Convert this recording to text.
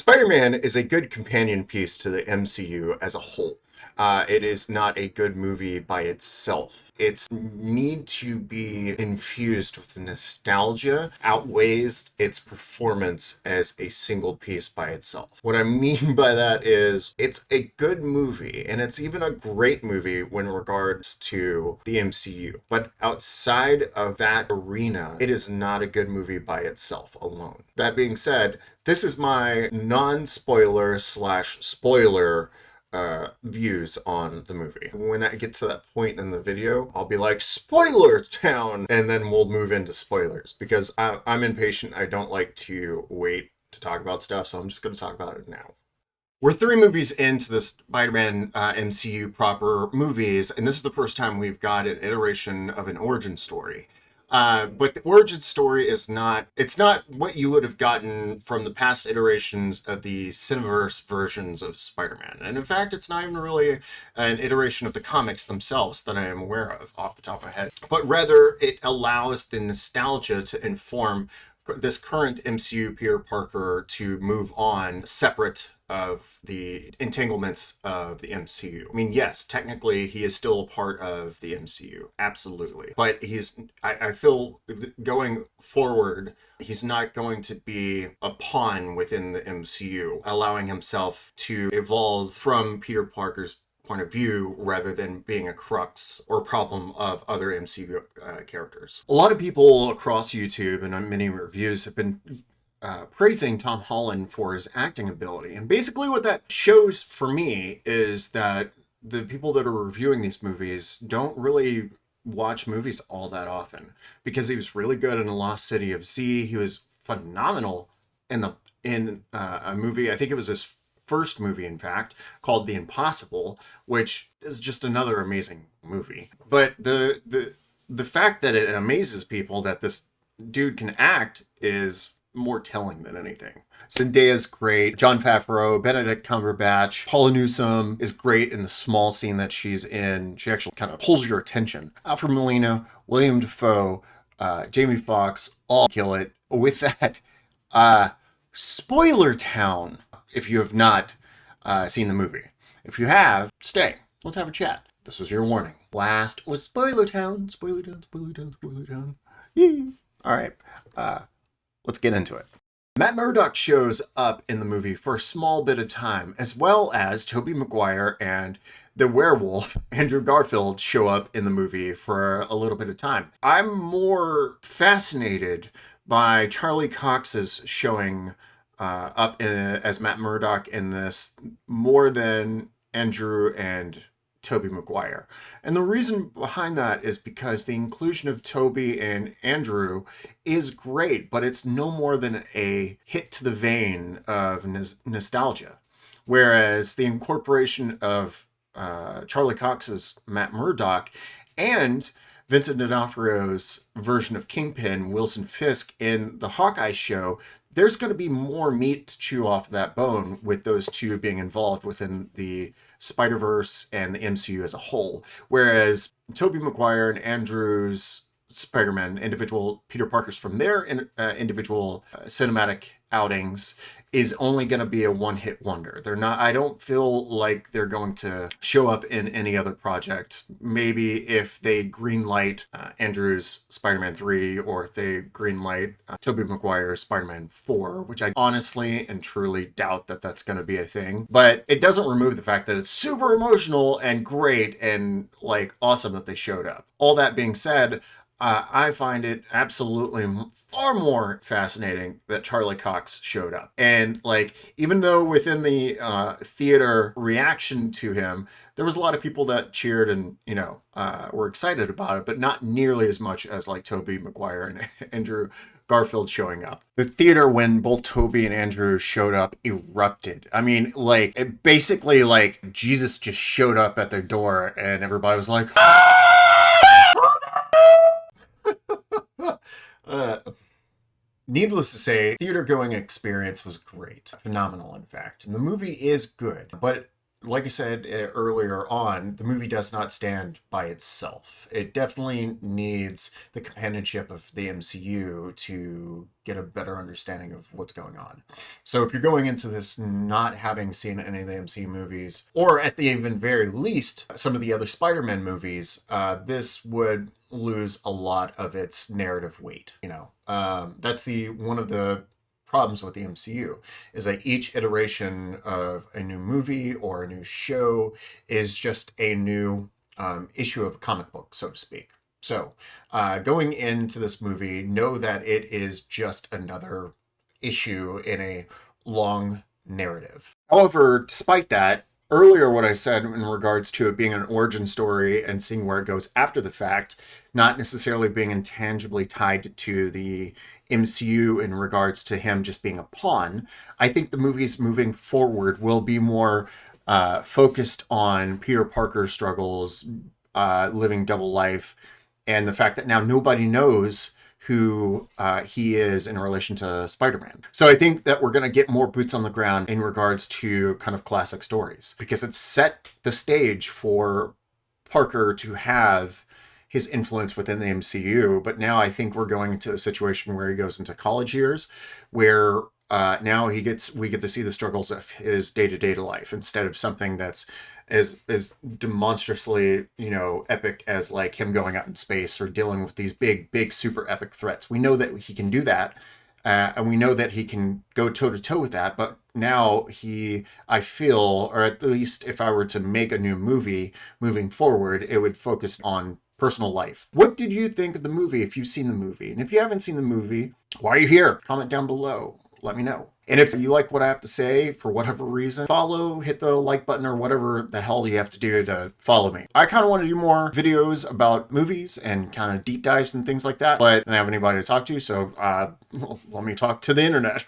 Spider-Man is a good companion piece to the MCU as a whole. It is not a good movie by itself. Its need to be infused with nostalgia outweighs its performance as a single piece by itself. What I mean by that is it's a good movie, and it's even a great movie when regards to the MCU. But outside of that arena, it is not a good movie by itself alone. That being said, this is my non-spoiler slash spoiler views on the movie. When I get to that point in the video, I'll be like, spoiler town, and then we'll move into spoilers because I'm impatient. I don't like to wait to talk about stuff, so I'm just going to talk about it now. We're 3 movies into the Spider-Man MCU proper movies, and this is the first time we've got an iteration of an origin story. But the origin story is it's not what you would have gotten from the past iterations of the Cineverse versions of Spider-Man. And in fact, it's not even really an iteration of the comics themselves that I am aware of off the top of my head. But rather, it allows the nostalgia to inform this current MCU Peter Parker to move on separate of the entanglements of the MCU. I mean, yes, technically he is still a part of the MCU, absolutely. But I feel going forward, he's not going to be a pawn within the MCU, allowing himself to evolve from Peter Parker's point of view rather than being a crux or problem of other MCU characters. A lot of people across YouTube and on many reviews have been praising Tom Holland for his acting ability. And basically what that shows for me is that the people that are reviewing these movies don't really watch movies all that often, because he was really good in The Lost City of Z. He was phenomenal in a movie, I think it was his first movie, in fact, called The Impossible, which is just another amazing movie. But the fact that it amazes people that this dude can act is more telling than anything. Zendaya's great. Jon Favreau, Benedict Cumberbatch, Paula Newsome is great in the small scene that she's in. She actually kind of pulls your attention. Alfred Molina, William Dafoe, Jamie Foxx, all kill it. With that, spoiler town, if you have not seen the movie. If you have, stay. Let's have a chat. This was your warning. Last was spoiler town, spoiler town, spoiler town, spoiler town. Yeah. All right. Let's get into it. Matt Murdock shows up in the movie for a small bit of time, as well as Tobey Maguire and the werewolf, Andrew Garfield, show up in the movie for a little bit of time. I'm more fascinated by Charlie Cox's showing up as Matt Murdock in this more than Andrew and Tobey Maguire. And the reason behind that is because the inclusion of Tobey and Andrew is great, but it's no more than a hit to the vein of nostalgia. Whereas the incorporation of Charlie Cox's Matt Murdock and Vincent D'Onofrio's version of Kingpin, Wilson Fisk, in the Hawkeye show, there's going to be more meat to chew off that bone with those two being involved within the Spider-Verse and the MCU as a whole. Whereas Tobey Maguire and Andrew's Spider-Man, individual Peter Parkers from their individual cinematic outings, is only going to be a one-hit wonder. I don't feel like they're going to show up in any other project. Maybe if they greenlight Andrew's Spider-Man 3, or if they greenlight Tobey Maguire's Spider-Man 4, which I honestly and truly doubt that that's going to be a thing. But it doesn't remove the fact that it's super emotional and great and like awesome that they showed up. All that being said, I find it absolutely far more fascinating that Charlie Cox showed up. And like, even though within the theater reaction to him, there was a lot of people that cheered and, were excited about it, but not nearly as much as like Tobey Maguire and Andrew Garfield showing up. The theater, when both Tobey and Andrew showed up, erupted. I mean, like, it basically like Jesus just showed up at their door and everybody was like, needless to say, theater-going experience was great. Phenomenal, in fact. And the movie is good, but Like I said earlier on, the movie does not stand by itself. It definitely needs the companionship of the MCU to get a better understanding of what's going on. So if you're going into this not having seen any of the MCU movies, or at the even very least, some of the other Spider-Man movies, this would lose a lot of its narrative weight. That's the one of the problems with the MCU is that each iteration of a new movie or a new show is just a new issue of a comic book, so to speak. So, going into this movie, know that it is just another issue in a long narrative. However, despite that, earlier what I said in regards to it being an origin story and seeing where it goes after the fact, not necessarily being intangibly tied to the MCU in regards to him just being a pawn, I think the movies moving forward will be more focused on Peter Parker's struggles, living double life, and the fact that now nobody knows who he is in relation to Spider-Man. So I think that we're going to get more boots on the ground in regards to kind of classic stories, because it's set the stage for Parker to have his influence within the MCU. But now I think we're going into a situation where he goes into college years, where now we get to see the struggles of his day-to-day life instead of something that's as demonstrably, epic as like him going out in space or dealing with these big super epic threats. We know that he can do that, and we know that he can go toe to toe with that. But now I feel, or at least if I were to make a new movie moving forward, it would focus on personal life. What did you think of the movie if you've seen the movie? And if you haven't seen the movie, why are you here? Comment down below. Let me know. And if you like what I have to say, for whatever reason, follow, hit the like button, or whatever the hell you have to do to follow me. I kind of want to do more videos about movies and kind of deep dives and things like that, but I don't have anybody to talk to, so let me talk to the internet.